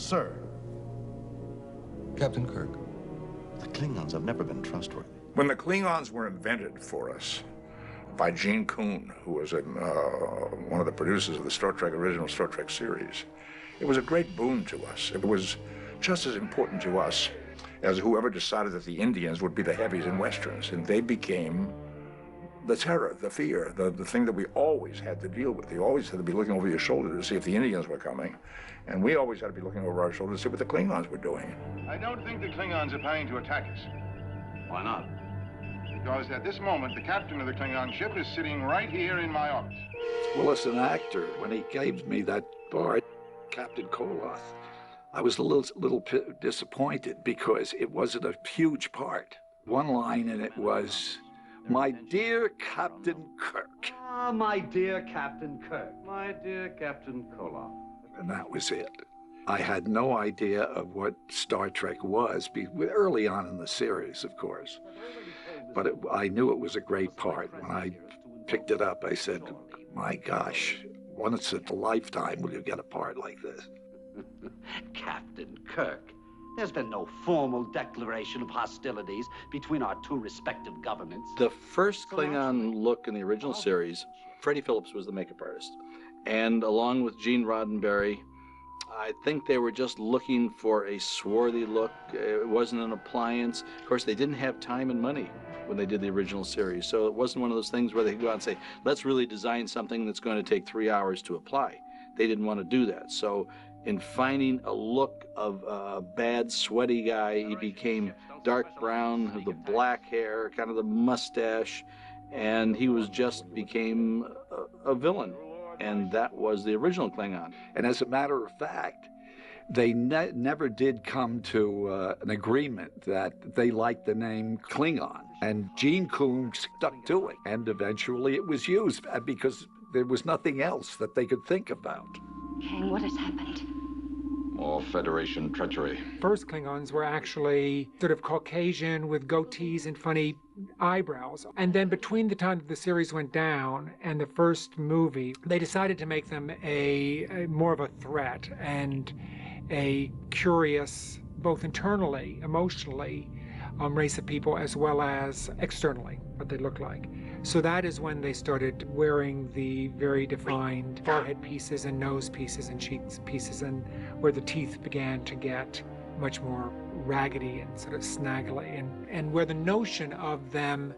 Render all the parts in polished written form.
Sir. Captain Kirk. The Klingons have never been trustworthy. When the Klingons were invented for us by Gene Coon, who was one of the producers of the original Star Trek series, it was a great boon to us. It was just as important to us as whoever decided that the Indians would be the heavies in Westerns, and they became the terror, the fear, the thing that we always had to deal with. You always had to be looking over your shoulder to see if the Indians were coming, and we always had to be looking over our shoulder to see what the Klingons were doing. I don't think the Klingons are planning to attack us. Why not? Because at this moment, the captain of the Klingon ship is sitting right here in my office. Well, as an actor, when he gave me that part, Captain Koloth, I was a little disappointed because it wasn't a huge part. One line in it was, "My dear Captain Kirk." Ah, my dear Captain Kirk. My dear Captain Koloth. And that was it. I had no idea of what Star Trek was, early on in the series, of course. But I knew it was a great part. When I picked it up, I said, my gosh, once in a lifetime will you get a part like this. Captain Kirk, there's been no formal declaration of hostilities between our two respective governments. The first Klingon look in the original series, Freddie Phillips was the makeup artist. And along with Gene Roddenberry, I think they were just looking for a swarthy look. It wasn't an appliance. Of course, they didn't have time and money when they did the original series. So it wasn't one of those things where they could go out and say, let's really design something that's going to take 3 hours to apply. They didn't want to do that. So in finding a look of a bad, sweaty guy, he became dark brown, with the black hair, kind of the mustache, and he became a villain. And that was the original Klingon. And as a matter of fact, they never did come to an agreement that they liked the name Klingon. And Gene Coon stuck to it. And eventually it was used because there was nothing else that they could think about. Kang, what has happened? More Federation treachery. First Klingons were actually sort of Caucasian with goatees and funny eyebrows. And then between the time that the series went down and the first movie, they decided to make them a more of a threat and a curious, both internally, emotionally, race of people as well as externally, what they look like. So that is when they started wearing the very defined forehead pieces and nose pieces and cheeks pieces, and where the teeth began to get much more raggedy and sort of snaggly, and where the notion of them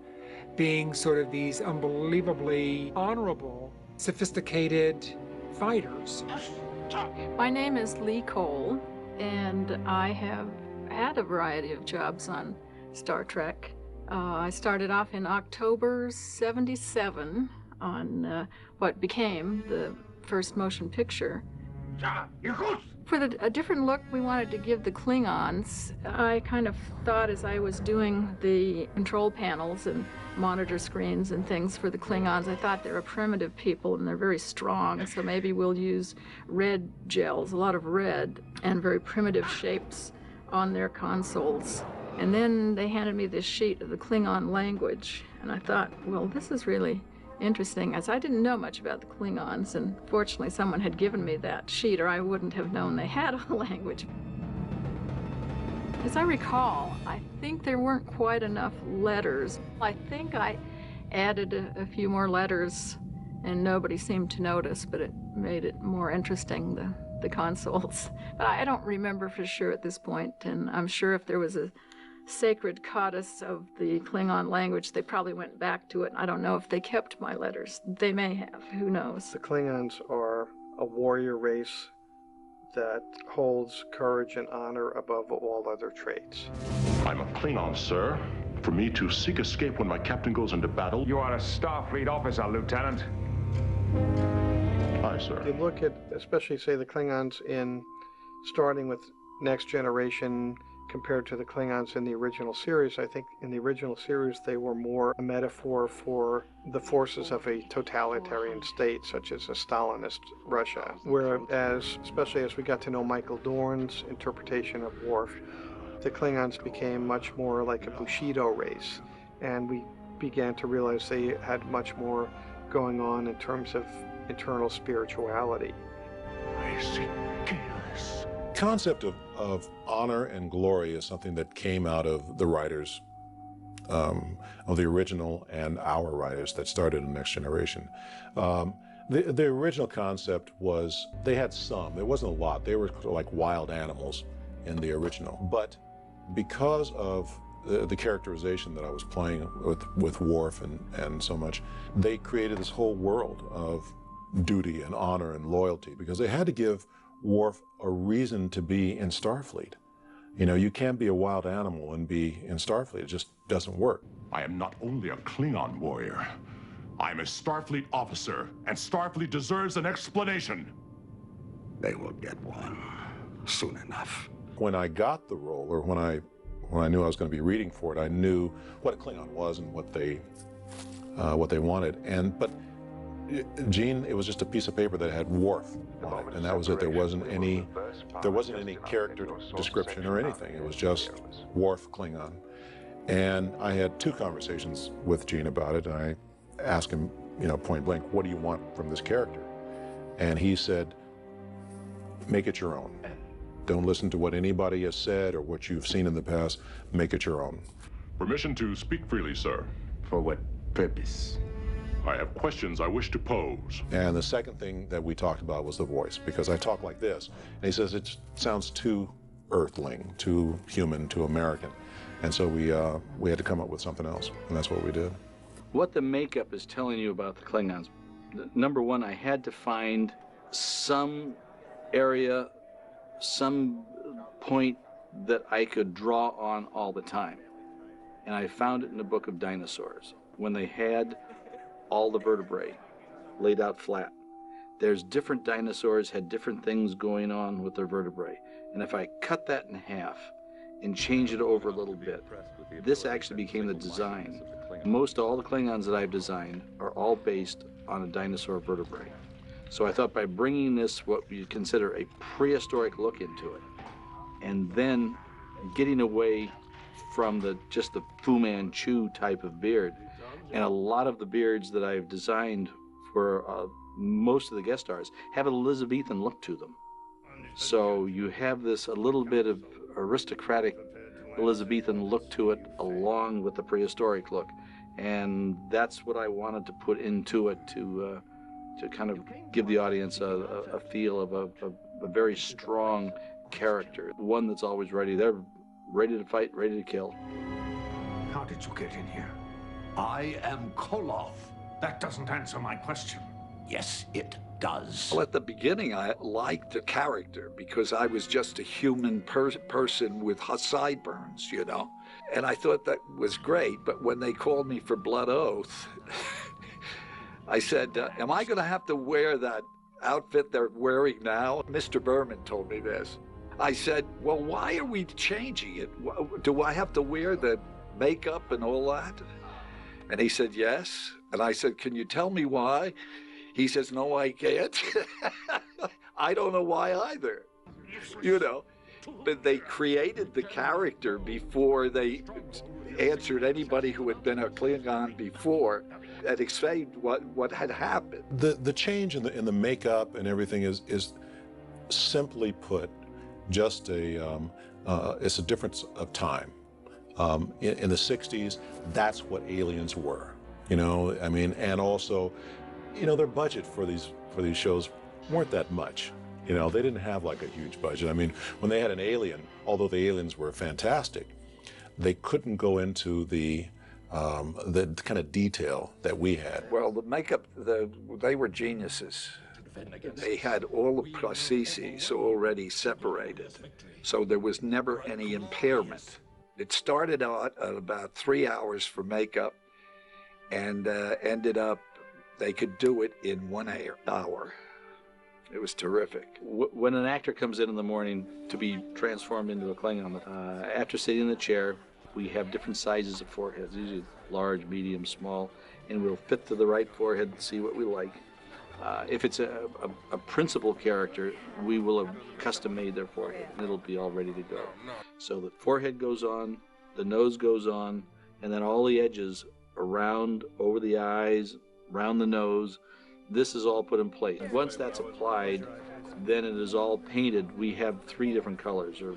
being sort of these unbelievably honorable, sophisticated fighters. My name is Lee Cole, and I have had a variety of jobs on Star Trek. I started off in October '77 on what became the first motion picture. For a different look we wanted to give the Klingons, I kind of thought as I was doing the control panels and monitor screens and things for the Klingons, I thought they're a primitive people and they're very strong, so maybe we'll use red gels, a lot of red, and very primitive shapes on their consoles. And then they handed me this sheet of the Klingon language, and I thought, well, this is really interesting, as I didn't know much about the Klingons, and fortunately someone had given me that sheet, or I wouldn't have known they had a language. As I recall, I think there weren't quite enough letters. I think I added a few more letters, and nobody seemed to notice, but it made it more interesting, the consoles. But I don't remember for sure at this point, and I'm sure if there was a sacred codice of the Klingon language, they probably went back to it. I don't know if they kept my letters. They may have, who knows. The Klingons are a warrior race that holds courage and honor above all other traits. I'm a Klingon, sir. For me to seek escape when my captain goes into battle. You are a Starfleet officer, Lieutenant. Aye, sir. You look at, especially, say, the Klingons starting with Next Generation, compared to the Klingons in the original series. I think in the original series they were more a metaphor for the forces of a totalitarian state, such as a Stalinist Russia. Whereas, especially as we got to know Michael Dorn's interpretation of Worf, the Klingons became much more like a Bushido race, and we began to realize they had much more going on in terms of internal spirituality. I see chaos. concept of honor and glory is something that came out of the writers of the original and our writers that started in Next Generation. The original concept was they had some. There wasn't a lot. They were like wild animals in the original. But because of the characterization that I was playing with Worf and so much, they created this whole world of duty and honor and loyalty because they had to give Worf a reason to be in Starfleet. You know, you can't be a wild animal and be in Starfleet. It just doesn't work. I am not only a Klingon warrior, I'm a Starfleet officer, and Starfleet deserves an explanation. They will get one soon enough. When I got the role, or when I knew I was going to be reading for it, I knew what a Klingon was and what they wanted. But Gene, it was just a piece of paper that had Worf on it, and that was it. There wasn't any character description or anything. It was just Worf Klingon. And I had 2 conversations with Gene about it. And I asked him, you know, point blank, what do you want from this character? And he said, make it your own. Don't listen to what anybody has said or what you've seen in the past. Make it your own. Permission to speak freely, sir. For what purpose? I have questions I wish to pose. And the second thing that we talked about was the voice, because I talk like this. And he says it sounds too earthling, too human, too American. And so we had to come up with something else, and that's what we did. What the makeup is telling you about the Klingons, number one, I had to find some area, some point that I could draw on all the time. And I found it in the book of dinosaurs, when they had all the vertebrae laid out flat. There's different dinosaurs had different things going on with their vertebrae. And if I cut that in half and change it over a little bit, this actually became the design. Most all the Klingons that I've designed are all based on a dinosaur vertebrae. So I thought by bringing this, what we consider a prehistoric look into it, and then getting away from just the Fu Manchu type of beard, and a lot of the beards that I've designed for most of the guest stars have an Elizabethan look to them. So you have this a little bit of aristocratic Elizabethan look to it along with the prehistoric look. And that's what I wanted to put into it to kind of give the audience a feel of a very strong character, one that's always ready. They're ready to fight, ready to kill. How did you get in here? I am Koloth. That doesn't answer my question. Yes, it does. Well, at the beginning, I liked the character because I was just a human person with sideburns, you know. And I thought that was great. But when they called me for Blood Oath, I said, am I going to have to wear that outfit they're wearing now? Mr. Berman told me this. I said, well, why are we changing it? Do I have to wear the makeup and all that? And he said, yes. And I said, can you tell me why? He says, no, I can't. I don't know why either, you know. But they created the character before they answered anybody who had been a Klingon before and explained what had happened. The change in the makeup and everything is simply put just it's a difference of time. In the 60s, that's what aliens were, you know. I mean, and also, you know, their budget for these shows weren't that much. You know, they didn't have like a huge budget. I mean, when they had an alien, although the aliens were fantastic, they couldn't go into the kind of detail that we had. Well, the makeup, they were geniuses. They had all the prostheses already separated, so there was never any impairment. It started out at about 3 hours for makeup and ended up they could do it in 1 hour. It was terrific. When an actor comes in the morning to be transformed into a Klingon, after sitting in the chair, we have different sizes of foreheads, usually large, medium, small, and we'll fit to the right forehead and see what we like. If it's a principal character, we will have custom-made their forehead, and it'll be all ready to go. So the forehead goes on, the nose goes on, and then all the edges around, over the eyes, around the nose, this is all put in place. Once that's applied, then it is all painted. We have 3 different colors, or